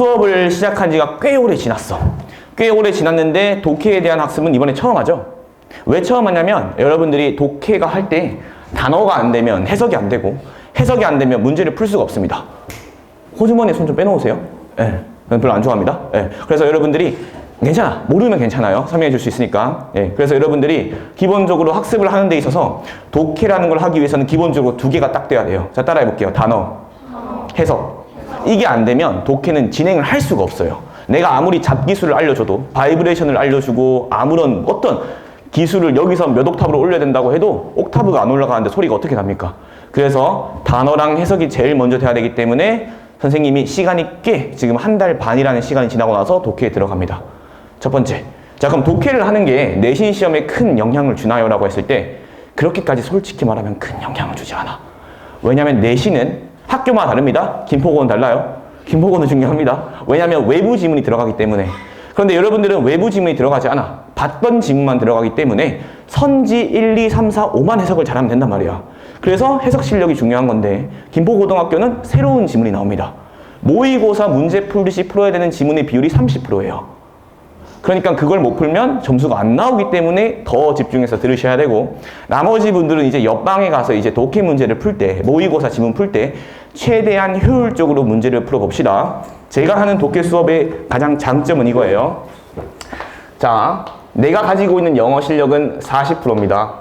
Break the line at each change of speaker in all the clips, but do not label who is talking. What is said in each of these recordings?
수업을 시작한 지가 꽤 오래 지났어. 꽤 오래 지났는데 독해에 대한 학습은 이번에 처음 하죠. 왜 처음 하냐면 여러분들이 독해가 할 때 단어가 안 되면 해석이 안 되고 해석이 안 되면 문제를 풀 수가 없습니다. 호주머니에 손 좀 빼놓으세요. 예, 저는 별로 안 좋아합니다. 예, 그래서 여러분들이 괜찮아. 모르면 괜찮아요. 설명해 줄 수 있으니까. 예, 그래서 여러분들이 기본적으로 학습을 하는 데 있어서 독해라는 걸 하기 위해서는 기본적으로 두 개가 딱 돼야 돼요. 자, 따라해 볼게요. 단어, 해석. 이게 안 되면 독해는 진행을 할 수가 없어요. 내가 아무리 잡기술을 알려줘도 바이브레이션을 알려주고 아무런 어떤 기술을 여기서 몇 옥타브로 올려야 된다고 해도 옥타브가 안 올라가는데 소리가 어떻게 납니까? 그래서 단어랑 해석이 제일 먼저 돼야 되기 때문에 선생님이 시간이 꽤 지금 1달 반이라는 시간이 지나고 나서 독해에 들어갑니다. 첫 번째. 자, 그럼 독해를 하는 게 내신 시험에 큰 영향을 주나요? 라고 했을 때 그렇게까지 솔직히 말하면 큰 영향을 주지 않아. 왜냐면 내신은 학교마다 다릅니다. 김포고는 달라요. 김포고는 중요합니다. 왜냐하면 외부 지문이 들어가기 때문에. 그런데 여러분들은 외부 지문이 들어가지 않아. 봤던 지문만 들어가기 때문에 선지 1, 2, 3, 4, 5만 해석을 잘하면 된단 말이야. 그래서 해석 실력이 중요한 건데 김포고등학교는 새로운 지문이 나옵니다. 모의고사 문제 풀듯이 풀어야 되는 지문의 비율이 30%예요. 그러니까 그걸 못 풀면 점수가 안 나오기 때문에 더 집중해서 들으셔야 되고, 나머지 분들은 이제 옆방에 가서 이제 독해 문제를 풀 때, 모의고사 지문 풀 때 최대한 효율적으로 문제를 풀어봅시다. 제가 하는 독해 수업의 가장 장점은 이거예요. 자, 내가 가지고 있는 영어 실력은 40%입니다.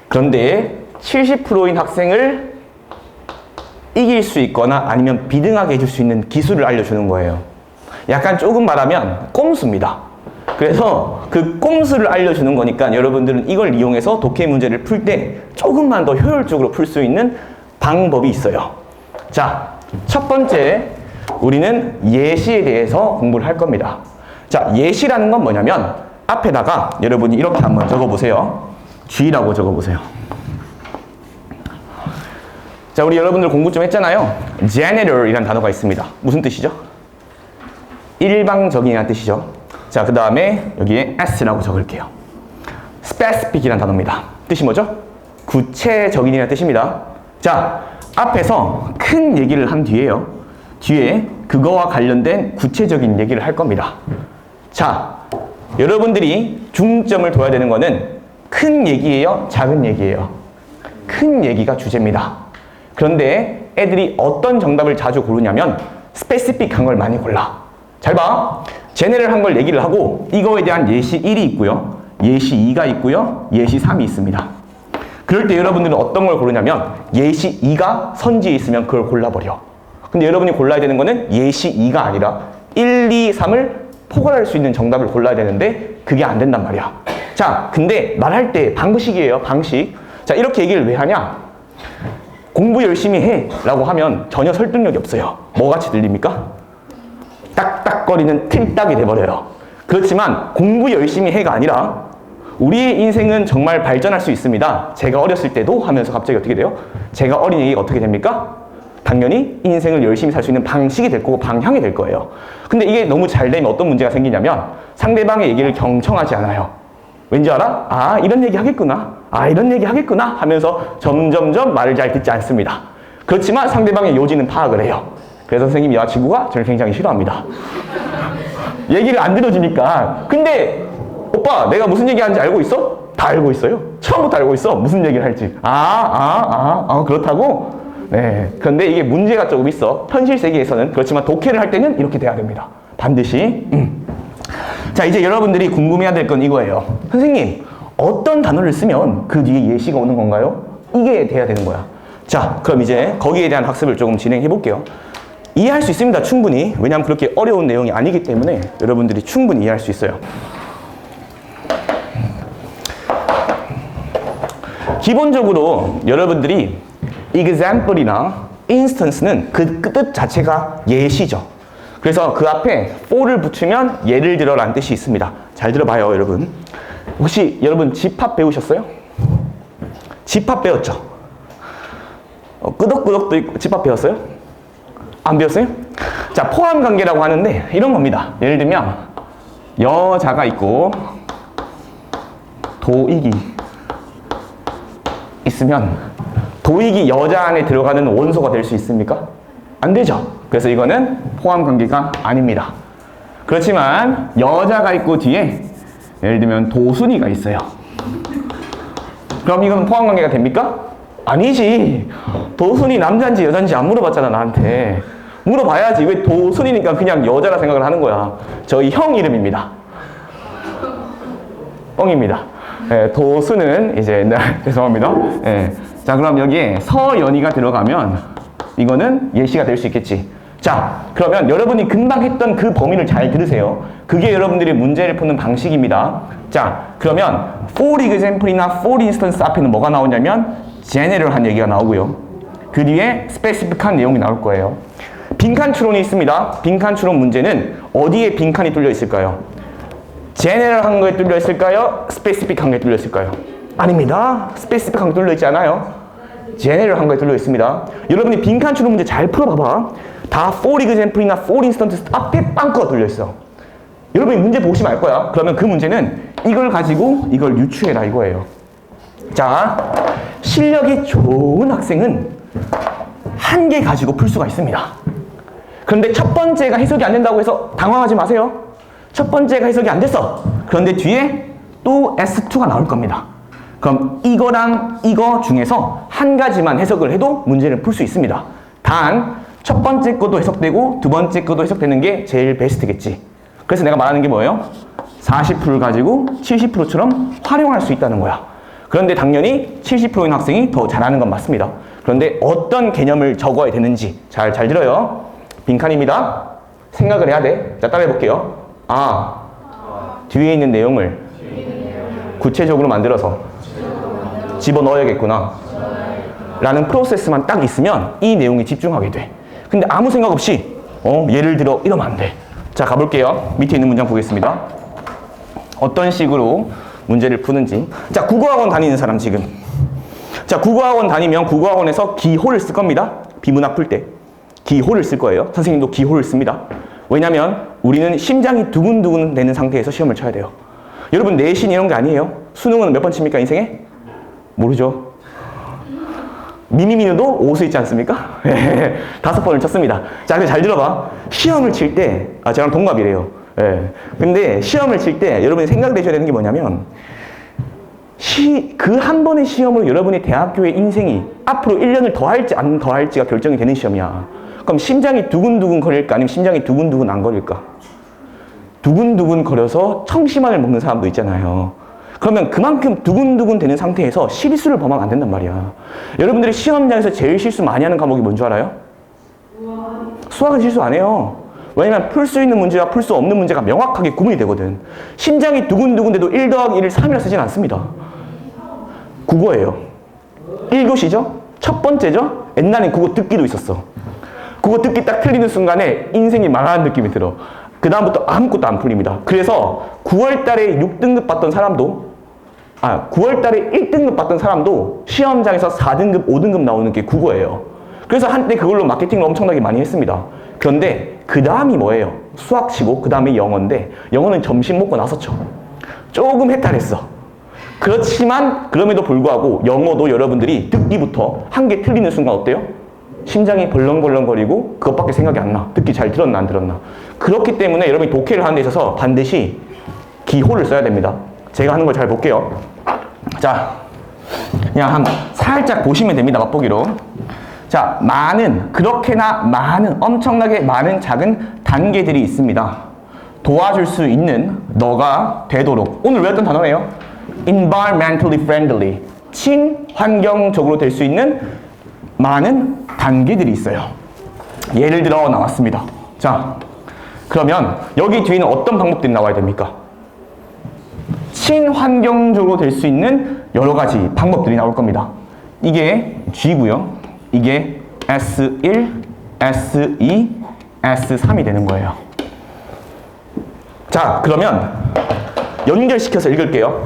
그런데 70%인 학생을 이길 수 있거나 아니면 비등하게 해줄 수 있는 기술을 알려주는 거예요. 약간 조금 말하면 꼼수입니다. 그래서 그 꼼수를 알려주는 거니까 여러분들은 이걸 이용해서 독해 문제를 풀 때 조금만 더 효율적으로 풀 수 있는 방법이 있어요. 자, 첫 번째, 우리는 예시에 대해서 공부를 할 겁니다. 자, 예시라는 건 뭐냐면 앞에다가 여러분이 이렇게 한번 적어보세요. G라고 적어보세요. 자, 우리 여러분들 공부 좀 했잖아요. General이라는 단어가 있습니다. 무슨 뜻이죠? 일방적인이라는 뜻이죠. 자, 그 다음에 여기에 S라고 적을게요. Specific이라는 단어입니다. 뜻이 뭐죠? 구체적인이라는 뜻입니다. 자, 앞에서 큰 얘기를 한 뒤에요. 뒤에 그거와 관련된 구체적인 얘기를 할 겁니다. 자, 여러분들이 중점을 둬야 되는 거는 큰 얘기예요? 작은 얘기예요? 큰 얘기가 주제입니다. 그런데 애들이 어떤 정답을 자주 고르냐면 스페시픽한 걸 많이 골라. 잘 봐. 제네럴한 걸 얘기를 하고 이거에 대한 예시 1이 있고요. 예시 2가 있고요. 예시 3이 있습니다. 그럴 때 여러분들은 어떤 걸 고르냐면 예시 2가 선지에 있으면 그걸 골라버려. 근데 여러분이 골라야 되는 거는 예시 2가 아니라 1, 2, 3을 포괄할 수 있는 정답을 골라야 되는데 그게 안 된단 말이야. 자, 근데 말할 때 방식이에요. 방식. 자, 이렇게 얘기를 왜 하냐? 공부 열심히 해 라고 하면 전혀 설득력이 없어요. 뭐같이 들립니까? 딱딱거리는 틀딱이 돼버려요. 그렇지만 공부 열심히 해가 아니라 우리의 인생은 정말 발전할 수 있습니다. 제가 어렸을 때도 하면서 갑자기 어떻게 돼요? 제가 어린 얘기가 어떻게 됩니까? 당연히 인생을 열심히 살 수 있는 방식이 될 거고 방향이 될 거예요. 근데 이게 너무 잘 되면 어떤 문제가 생기냐면 상대방의 얘기를 경청하지 않아요. 왠지 알아? 아, 이런 얘기 하겠구나. 아, 이런 얘기 하겠구나 하면서 점점점 말을 잘 듣지 않습니다. 그렇지만 상대방의 요지는 파악을 해요. 그래서 선생님 여자친구가 저를 굉장히 싫어합니다. 얘기를 안 들어주니까. 근데 오빠 내가 무슨 얘기하는지 알고 있어? 다 알고 있어요. 처음부터 알고 있어. 무슨 얘기를 할지. 그렇다고? 네. 그런데 이게 문제가 조금 있어. 현실 세계에서는. 그렇지만 독해를 할 때는 이렇게 돼야 됩니다. 반드시. 자, 이제 여러분들이 궁금해야 될 건 이거예요. 선생님, 어떤 단어를 쓰면 그 뒤에 예시가 오는 건가요? 이게 돼야 되는 거야. 자, 그럼 이제 거기에 대한 학습을 조금 진행해 볼게요. 이해할 수 있습니다. 충분히. 왜냐하면 그렇게 어려운 내용이 아니기 때문에 여러분들이 충분히 이해할 수 있어요. 기본적으로 여러분들이 example이나 instance는 그 뜻 자체가 예시죠. 그래서 그 앞에 for를 붙이면 예를 들어라는 뜻이 있습니다. 잘 들어봐요, 여러분. 혹시 여러분 집합 배우셨어요? 집합 배웠죠? 끄덕끄덕도 있고 집합 배웠어요? 안 배웠어요? 자, 포함 관계라고 하는데 이런 겁니다. 예를 들면 여자가 있고 도익이 있으면 도익이 여자 안에 들어가는 원소가 될 수 있습니까? 안 되죠. 그래서 이거는 포함 관계가 아닙니다. 그렇지만 여자가 있고 뒤에 예를 들면 도순이가 있어요. 그럼 이건 포함 관계가 됩니까? 아니지. 도순이 남자인지 여자인지 안 물어봤잖아, 나한테. 물어봐야지. 왜 도순이니까 그냥 여자라 생각을 하는 거야. 저희 형 이름입니다. 뻥입니다. 예, 도순은 이제 죄송합니다. 예. 자, 그럼 여기에 서연이가 들어가면 이거는 예시가 될 수 있겠지. 자, 그러면 여러분이 금방 했던 그 범위를 잘 들으세요. 그게 여러분들이 문제를 푸는 방식입니다. 자, 그러면 for example이나 for instance 앞에는 뭐가 나오냐면 general한 얘기가 나오고요. 그 뒤에 specific한 내용이 나올 거예요. 빈칸 추론이 있습니다. 빈칸 추론 문제는 어디에 빈칸이 뚫려 있을까요? general한 거에 뚫려 있을까요? specific한 거에 뚫려 있을까요? 아닙니다. specific한 거 뚫려 있지 않아요. general한 거에 뚫려 있습니다. 여러분이 빈칸 추론 문제 잘 풀어봐봐. 다 for example이나 for instance 앞에 빵꾸가 뚫려 있어. 여러분이 문제 보시면 알 거야. 그러면 그 문제는 이걸 가지고 이걸 유추해라 이거예요. 자, 실력이 좋은 학생은 한 개 가지고 풀 수가 있습니다. 그런데 첫 번째가 해석이 안 된다고 해서 당황하지 마세요. 첫 번째가 해석이 안 됐어. 그런데 뒤에 또 S2가 나올 겁니다. 그럼 이거랑 이거 중에서 한 가지만 해석을 해도 문제를 풀 수 있습니다. 단 첫 번째 것도 해석되고 두 번째 것도 해석되는 게 제일 베스트겠지. 그래서 내가 말하는 게 뭐예요? 40%를 가지고 70%처럼 활용할 수 있다는 거야. 그런데 당연히 70%인 학생이 더 잘하는 건 맞습니다. 그런데 어떤 개념을 적어야 되는지 잘 들어요. 빈칸입니다. 생각을 해야 돼. 자, 따라해 볼게요. 뒤에 있는 내용을 구체적으로 만들어서 집어넣어야겠구나 라는 프로세스만 딱 있으면 이 내용에 집중하게 돼. 근데 아무 생각 없이 예를 들어 이러면 안 돼. 자, 가볼게요. 밑에 있는 문장 보겠습니다. 어떤 식으로 문제를 푸는지. 자, 국어학원 다니는 사람 지금. 자, 국어학원 다니면 국어학원에서 기호를 쓸 겁니다. 비문학 풀 때. 기호를 쓸 거예요. 선생님도 기호를 씁니다. 왜냐면 우리는 심장이 두근두근 되는 상태에서 시험을 쳐야 돼요. 여러분 내신 이런 게 아니에요. 수능은 몇 번 칩니까 인생에? 모르죠. 미니미누도 5수 있지 않습니까? 5번을 쳤습니다. 자, 근데 잘 들어봐. 시험을 칠 때, 저랑 동갑이래요. 근데 시험을 칠 때 여러분이 생각되셔야 되는 게 뭐냐면 그 한 번의 시험으로 여러분의 대학교의 인생이 앞으로 1년을 더 할지 안 더 할지가 결정이 되는 시험이야. 그럼 심장이 두근두근 거릴까? 아니면 심장이 두근두근 안 거릴까? 두근두근 거려서 청심환을 먹는 사람도 있잖아요. 그러면 그만큼 두근두근 되는 상태에서 실수를 범하면 안 된단 말이야. 여러분들이 시험장에서 제일 실수 많이 하는 과목이 뭔 줄 알아요? 수학은 실수 안 해요. 왜냐면 풀 수 있는 문제와 풀 수 없는 문제가 명확하게 구분이 되거든. 심장이 두근두근돼도 1 더하기 1을 3이라 쓰진 않습니다. 국어예요. 1교시죠? 첫 번째죠? 옛날엔 국어 듣기도 있었어. 국어 듣기 딱 틀리는 순간에 인생이 망하는 느낌이 들어. 그 다음부터 아무것도 안 풀립니다. 그래서 9월 달에 6등급 받던 사람도 9월 달에 1등급 받던 사람도 시험장에서 4등급, 5등급 나오는 게 국어예요. 그래서 한때 그걸로 마케팅을 엄청나게 많이 했습니다. 그런데 그 다음이 뭐예요? 수학 치고 그 다음에 영어인데 영어는 점심 먹고 나서 쳐. 조금 해탈했어. 그렇지만 그럼에도 불구하고 영어도 여러분들이 듣기부터 한 개 틀리는 순간 어때요? 심장이 벌렁벌렁거리고 그것밖에 생각이 안 나. 듣기 잘 들었나 안 들었나. 그렇기 때문에 여러분이 독해를 하는 데 있어서 반드시 기호를 써야 됩니다. 제가 하는 걸 잘 볼게요. 자, 그냥 살짝 보시면 됩니다. 맛보기로. 자, 그렇게나 많은, 엄청나게 많은 작은 단계들이 있습니다. 도와줄 수 있는 너가 되도록. 오늘 외웠던 단어네요. environmentally friendly. 친환경적으로 될 수 있는 많은 단계들이 있어요. 예를 들어 나왔습니다. 자, 그러면 여기 뒤에는 어떤 방법들이 나와야 됩니까? 친환경적으로 될 수 있는 여러 가지 방법들이 나올 겁니다. 이게 G고요. 이게 S1, S2, S3이 되는 거예요. 자, 그러면 연결시켜서 읽을게요.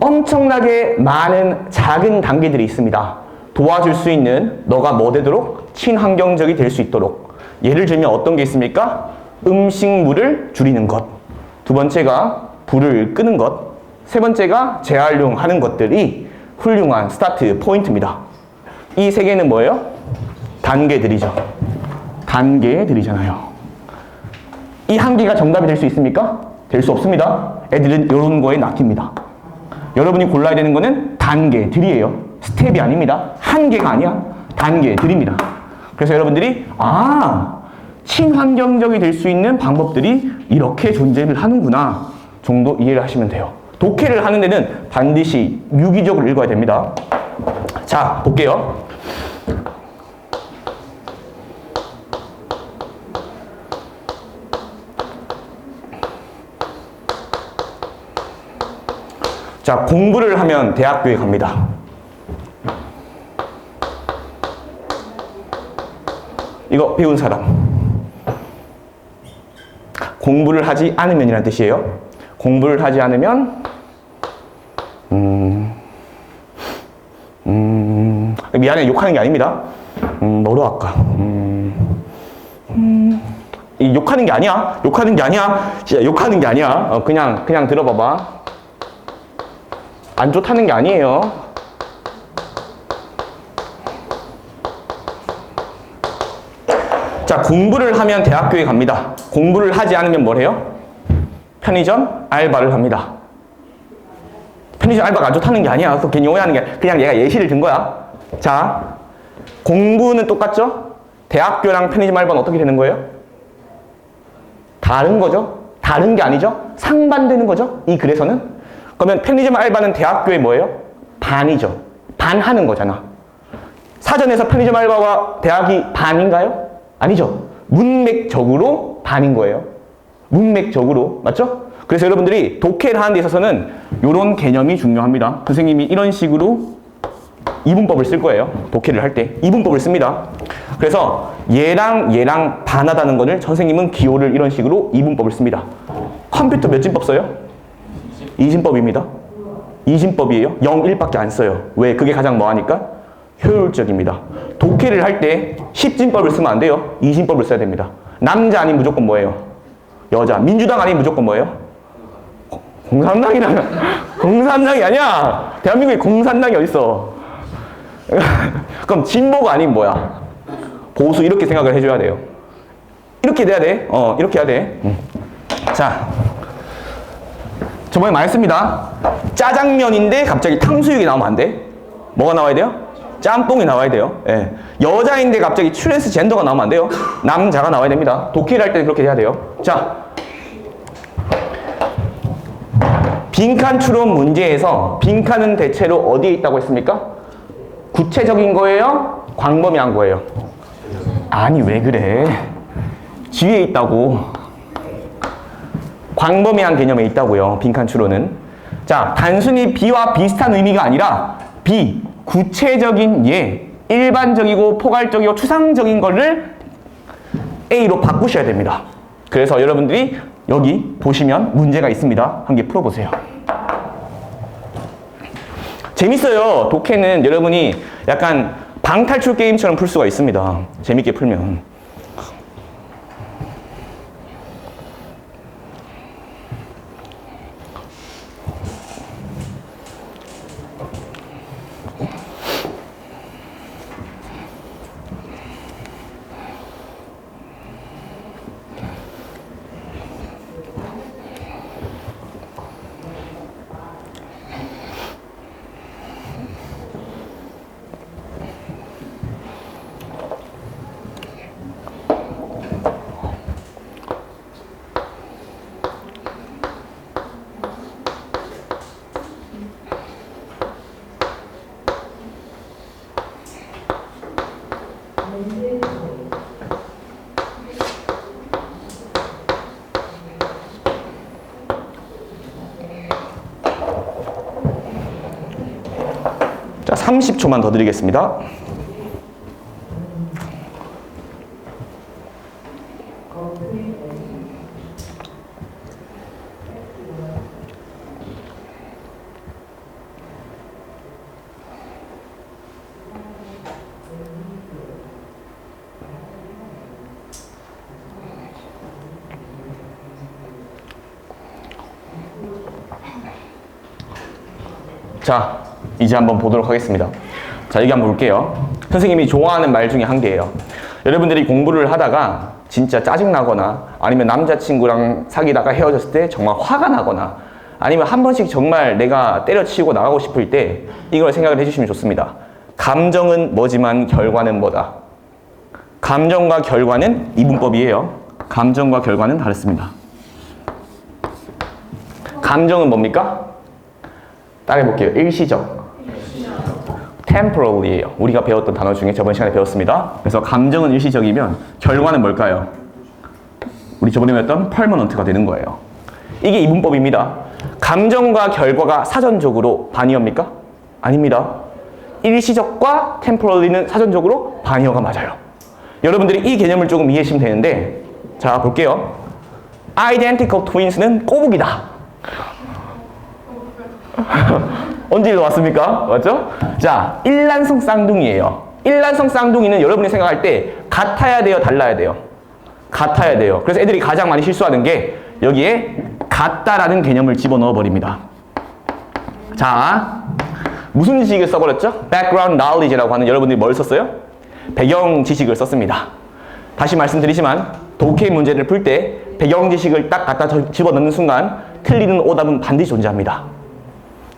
엄청나게 많은 작은 단계들이 있습니다. 도와줄 수 있는 너가 뭐 되도록? 친환경적이 될 수 있도록. 예를 들면 어떤 게 있습니까? 음식물을 줄이는 것. 두 번째가 불을 끄는 것. 세 번째가 재활용하는 것들이 훌륭한 스타트 포인트입니다. 이 세 개는 뭐예요? 단계들이죠. 단계들이잖아요. 이 한 개가 정답이 될 수 있습니까? 될 수 없습니다. 애들은 이런 거에 낚입니다. 여러분이 골라야 되는 거는 단계들이에요. 스텝이 아닙니다. 한 개가 아니야. 단계들입니다. 그래서 여러분들이 친환경적이 될 수 있는 방법들이 이렇게 존재를 하는구나 정도 이해를 하시면 돼요. 독해를 하는 데는 반드시 유기적으로 읽어야 됩니다. 자, 볼게요. 자, 공부를 하면 대학교에 갑니다. 이거 배운 사람. 공부를 하지 않으면이라는 뜻이에요. 공부를 하지 않으면 미안해, 욕하는 게 아닙니다. 뭐로 할까? 욕하는 게 아니야. 욕하는 게 아니야. 진짜 욕하는 게 아니야. 그냥 들어봐봐. 안 좋다는 게 아니에요. 자, 공부를 하면 대학교에 갑니다. 공부를 하지 않으면 뭘 해요? 편의점 알바를 합니다. 편의점 알바가 안 좋다는 게 아니야. 또 괜히 오해하는 게 아니라 그냥 얘가 예시를 든 거야. 자, 공부는 똑같죠? 대학교랑 편의점 알바는 어떻게 되는 거예요? 다른 거죠? 다른 게 아니죠? 상반되는 거죠? 이 글에서는? 그러면 편의점 알바는 대학교의 뭐예요? 반이죠. 반하는 거잖아. 사전에서 편의점 알바와 대학이 반인가요? 아니죠. 문맥적으로 반인 거예요. 문맥적으로. 맞죠? 그래서 여러분들이 독해를 하는 데 있어서는 이런 개념이 중요합니다. 선생님이 이런 식으로 이분법을 쓸 거예요. 독해를 할 때 이분법을 씁니다. 그래서 얘랑 반하다는 거를 선생님은 기호를 이런 식으로 이분법을 씁니다. 컴퓨터 몇 진법 써요? 2진법입니다. 2진법이에요. 0, 1밖에 안 써요. 왜? 그게 가장 뭐하니까? 효율적입니다. 독해를 할 때 10진법을 쓰면 안 돼요. 2진법을 써야 됩니다. 남자 아니면 무조건 뭐예요? 여자. 민주당 아니면 무조건 뭐예요? 공산당이라면 공산당이 아니야. 대한민국에 공산당이 어딨어. 그럼 진보가 아니면 뭐야? 보수. 이렇게 생각을 해줘야 돼요. 이렇게 돼야 돼. 이렇게 해야 돼. 자, 저번에 말했습니다. 짜장면인데 갑자기 탕수육이 나오면 안 돼. 뭐가 나와야 돼요? 짬뽕이 나와야 돼요. 예. 여자인데 갑자기 트랜스젠더가 나오면 안 돼요. 남자가 나와야 됩니다. 독해를 할 때는 그렇게 해야 돼요. 자, 빈칸 추론 문제에서 빈칸은 대체로 어디에 있다고 했습니까? 구체적인 거예요? 광범위한 거예요? 아니, 왜 그래? 뒤에 있다고. 광범위한 개념에 있다고요. 빈칸 추론은. 자, 단순히 비와 비슷한 의미가 아니라 구체적인 일반적이고 포괄적이고 추상적인 거를 A로 바꾸셔야 됩니다. 그래서 여러분들이 여기 보시면 문제가 있습니다. 한 개 풀어보세요. 재밌어요. 독해는 여러분이 약간 방탈출 게임처럼 풀 수가 있습니다. 재밌게 풀면. 자, 30초만 더 드리겠습니다. 자, 이제 한번 보도록 하겠습니다. 자, 여기 한번 볼게요. 선생님이 좋아하는 말 중에 한 개예요. 여러분들이 공부를 하다가 진짜 짜증나거나 아니면 남자친구랑 사귀다가 헤어졌을 때 정말 화가 나거나 아니면 한 번씩 정말 내가 때려치우고 나가고 싶을 때 이걸 생각을 해주시면 좋습니다. 감정은 뭐지만 결과는 뭐다. 감정과 결과는 이분법이에요. 감정과 결과는 다릅니다. 감정은 뭡니까? 따라해볼게요. 일시적. temporally예요. 우리가 배웠던 단어 중에 저번 시간에 배웠습니다. 그래서 감정은 일시적이면 결과는 뭘까요? 우리 저번에 배웠던 permanent가 되는 거예요. 이게 이분법입니다. 감정과 결과가 사전적으로 반이어입니까? 아닙니다. 일시적과 temporally는 사전적으로 반이어가 맞아요. 여러분들이 이 개념을 조금 이해하시면 되는데, 자 볼게요. identical twins는 꼬북이다. 언제 읽어왔습니까? 맞죠? 자, 일란성 쌍둥이에요. 일란성 쌍둥이는 여러분이 생각할 때 같아야 돼요, 달라야 돼요? 같아야 돼요. 그래서 애들이 가장 많이 실수하는 게 여기에 같다라는 개념을 집어넣어 버립니다. 자, 무슨 지식을 써버렸죠? background knowledge라고 하는, 여러분들이 뭘 썼어요? 배경 지식을 썼습니다. 다시 말씀드리지만 독해 문제를 풀 때 배경 지식을 딱 갖다 집어넣는 순간 틀리는 오답은 반드시 존재합니다.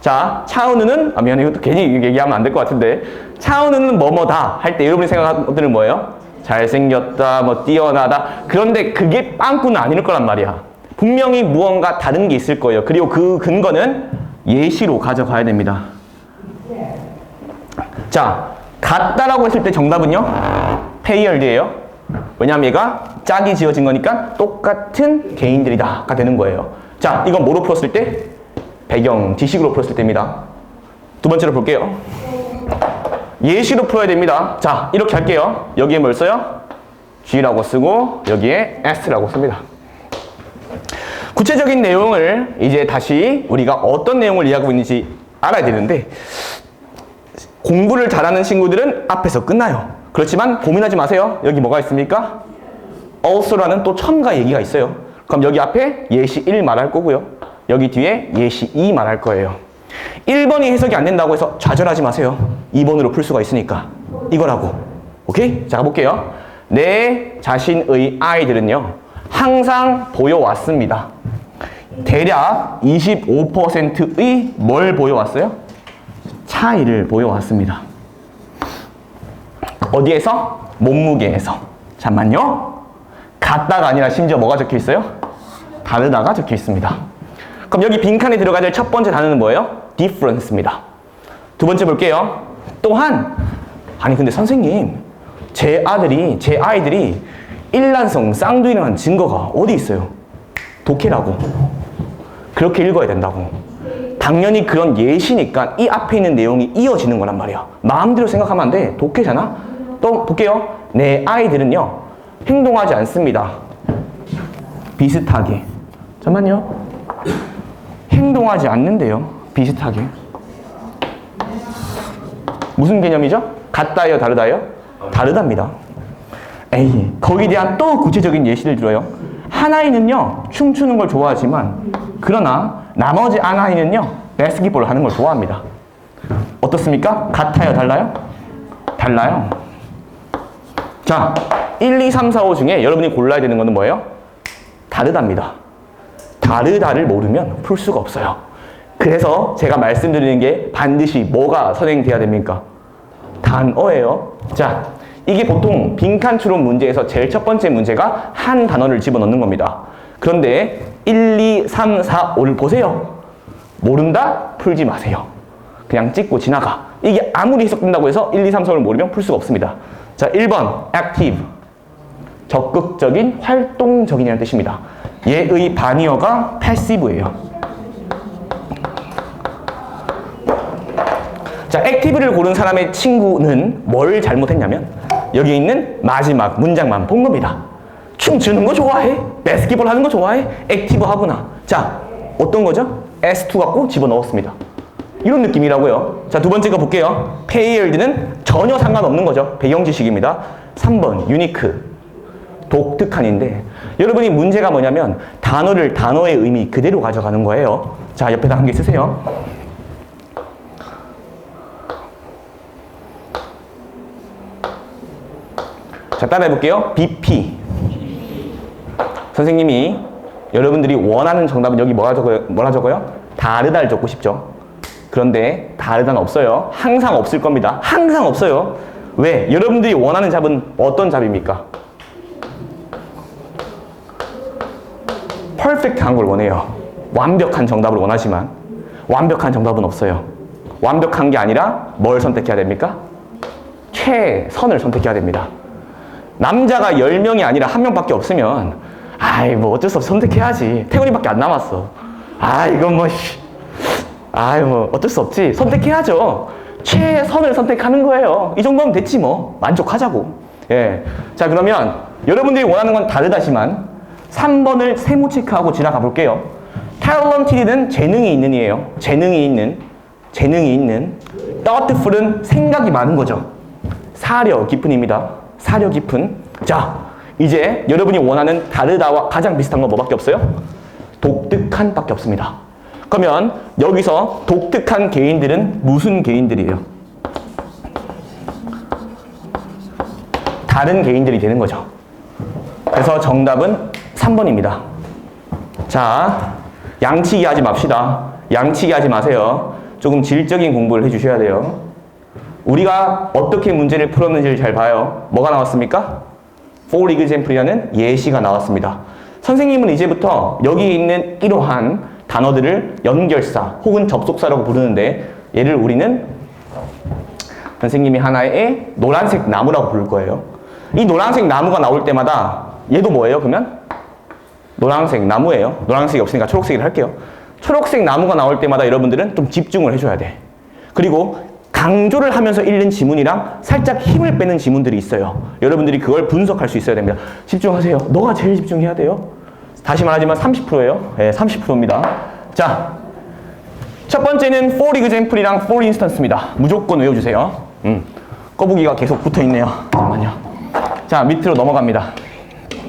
자, 차은우는, 미안해, 이것도 괜히 얘기하면 안 될 것 같은데, 차은우는 뭐뭐다 할 때 여러분이 생각하는 것들은 뭐예요? 잘생겼다, 뭐 뛰어나다. 그런데 그게 빵꾸는 아닐 거란 말이야. 분명히 무언가 다른 게 있을 거예요. 그리고 그 근거는 예시로 가져가야 됩니다. 자, 같다라고 했을 때 정답은요? 페이얼드예요. 왜냐하면 얘가 짝이 지어진 거니까 똑같은 개인들이다가 되는 거예요. 자, 이건 뭐로 풀었을 때? 배경 지식으로 풀었을 때입니다. 두 번째로 볼게요. 예시로 풀어야 됩니다. 자, 이렇게 할게요. 여기에 뭘 써요? G라고 쓰고 여기에 S라고 씁니다. 구체적인 내용을 이제 다시 우리가 어떤 내용을 이해하고 있는지 알아야 되는데, 공부를 잘하는 친구들은 앞에서 끝나요. 그렇지만 고민하지 마세요. 여기 뭐가 있습니까? also라는 또 첨가 얘기가 있어요. 그럼 여기 앞에 예시 1 말할 거고요. 여기 뒤에 예시 2 말할 거예요. 1번이 해석이 안 된다고 해서 좌절하지 마세요. 2번으로 풀 수가 있으니까. 이거라고. 오케이? 자, 가볼게요. 내 자신의 아이들은요, 항상 보여왔습니다. 대략 25%의 뭘 보여왔어요? 차이를 보여왔습니다. 어디에서? 몸무게에서. 잠만요. 같다가 아니라 심지어 뭐가 적혀 있어요? 다르다가 적혀 있습니다. 그럼 여기 빈칸에 들어가야 될 첫 번째 단어는 뭐예요? difference입니다. 두 번째 볼게요. 또한, 아니 근데 선생님, 제 아이들이 일란성 쌍둥이라는 증거가 어디 있어요? 독해라고. 그렇게 읽어야 된다고. 당연히 그런 예시니까 이 앞에 있는 내용이 이어지는 거란 말이야. 마음대로 생각하면 안 돼. 독해잖아. 또 볼게요. 내 아이들은요, 행동하지 않습니다. 비슷하게. 잠깐만요. 행동하지 않는데요. 비슷하게. 무슨 개념이죠? 같다요, 다르다요? 다르답니다. 에이, 거기에 대한 또 구체적인 예시를 들어요. 한 아이는요, 춤추는 걸 좋아하지만, 그러나 나머지 한 아이는요, 바스켓볼을 하는 걸 좋아합니다. 어떻습니까? 같아요, 달라요? 달라요. 자, 1, 2, 3, 4, 5 중에 여러분이 골라야 되는 거는 뭐예요? 다르답니다. 다르다를 모르면 풀 수가 없어요. 그래서 제가 말씀드리는 게 반드시 뭐가 선행돼야 됩니까? 단어예요. 자, 이게 보통 빈칸 추론 문제에서 제일 첫 번째 문제가 한 단어를 집어넣는 겁니다. 그런데 1, 2, 3, 4, 5를 보세요. 모른다? 풀지 마세요. 그냥 찍고 지나가. 이게 아무리 해석된다고 해서 1, 2, 3, 4를 모르면 풀 수가 없습니다. 자, 1번 active. 적극적인, 활동적인이라는 뜻입니다. 얘의 반이어가 passive예요. 자, active를 고른 사람의 친구는 뭘 잘못했냐면 여기 있는 마지막 문장만 본 겁니다. 춤추는 거 좋아해? 바스켓볼 하는 거 좋아해? 액티브하구나. 자, 어떤 거죠? S2 갖고 집어넣었습니다. 이런 느낌이라고요. 자, 두 번째 거 볼게요. paired는 전혀 상관없는 거죠. 배경 지식입니다. 3번 unique. 독특한인데, 여러분이 문제가 뭐냐면 단어를 단어의 의미 그대로 가져가는 거예요. 자, 옆에다 한 개 쓰세요. 자, 자, 따라해 볼게요. BP. 선생님이 여러분들이 원하는 정답은 여기 뭐라 적어요? 다르다를 적고 싶죠. 그런데 다르다는 없어요. 항상 없을 겁니다. 항상 없어요. 왜? 여러분들이 원하는 답은 어떤 답입니까? 퍼펙트한 걸 원해요. 완벽한 정답을 원하지만 완벽한 정답은 없어요. 완벽한 게 아니라 뭘 선택해야 됩니까? 최선을 선택해야 됩니다. 남자가 10명이 아니라 1명밖에 없으면 아이 뭐 어쩔 수 없이 선택해야지. 태훈이밖에 안 남았어. 아 이건 뭐 아이 뭐 어쩔 수 없지. 선택해야죠. 최선을 선택하는 거예요. 이 정도면 됐지 뭐. 만족하자고. 예. 자 그러면 여러분들이 원하는 건 다르다지만 3번을 세모 체크하고 지나가 볼게요. talented는 재능이 있는 이에요. 재능이 있는. thoughtful은 생각이 많은 거죠. 사려 깊은입니다. 사려 깊은. 자, 이제 여러분이 원하는 다르다와 가장 비슷한 건 뭐밖에 없어요? 독특한 밖에 없습니다. 그러면 여기서 독특한 개인들은 무슨 개인들이에요? 다른 개인들이 되는 거죠. 그래서 정답은 3번입니다. 자, 양치기 하지 맙시다. 양치기 하지 마세요. 조금 질적인 공부를 해주셔야 돼요. 우리가 어떻게 문제를 풀었는지를 잘 봐요. 뭐가 나왔습니까? for example이라는 예시가 나왔습니다. 선생님은 이제부터 여기 있는 이러한 단어들을 연결사 혹은 접속사라고 부르는데 얘를 우리는 선생님이 하나의 노란색 나무라고 부를 거예요. 이 노란색 나무가 나올 때마다 얘도 뭐예요 그러면? 노란색 나무예요. 노란색이 없으니까 초록색을 할게요. 초록색 나무가 나올 때마다 여러분들은 좀 집중을 해줘야 돼. 그리고 강조를 하면서 읽는 지문이랑 살짝 힘을 빼는 지문들이 있어요. 여러분들이 그걸 분석할 수 있어야 됩니다. 집중하세요. 너가 제일 집중해야 돼요. 다시 말하지만 30%예요. 네, 30%입니다. 자, 첫 번째는 for example이랑 for instance입니다. 무조건 외워주세요. 거북이가 계속 붙어있네요. 잠깐만요. 자, 밑으로 넘어갑니다.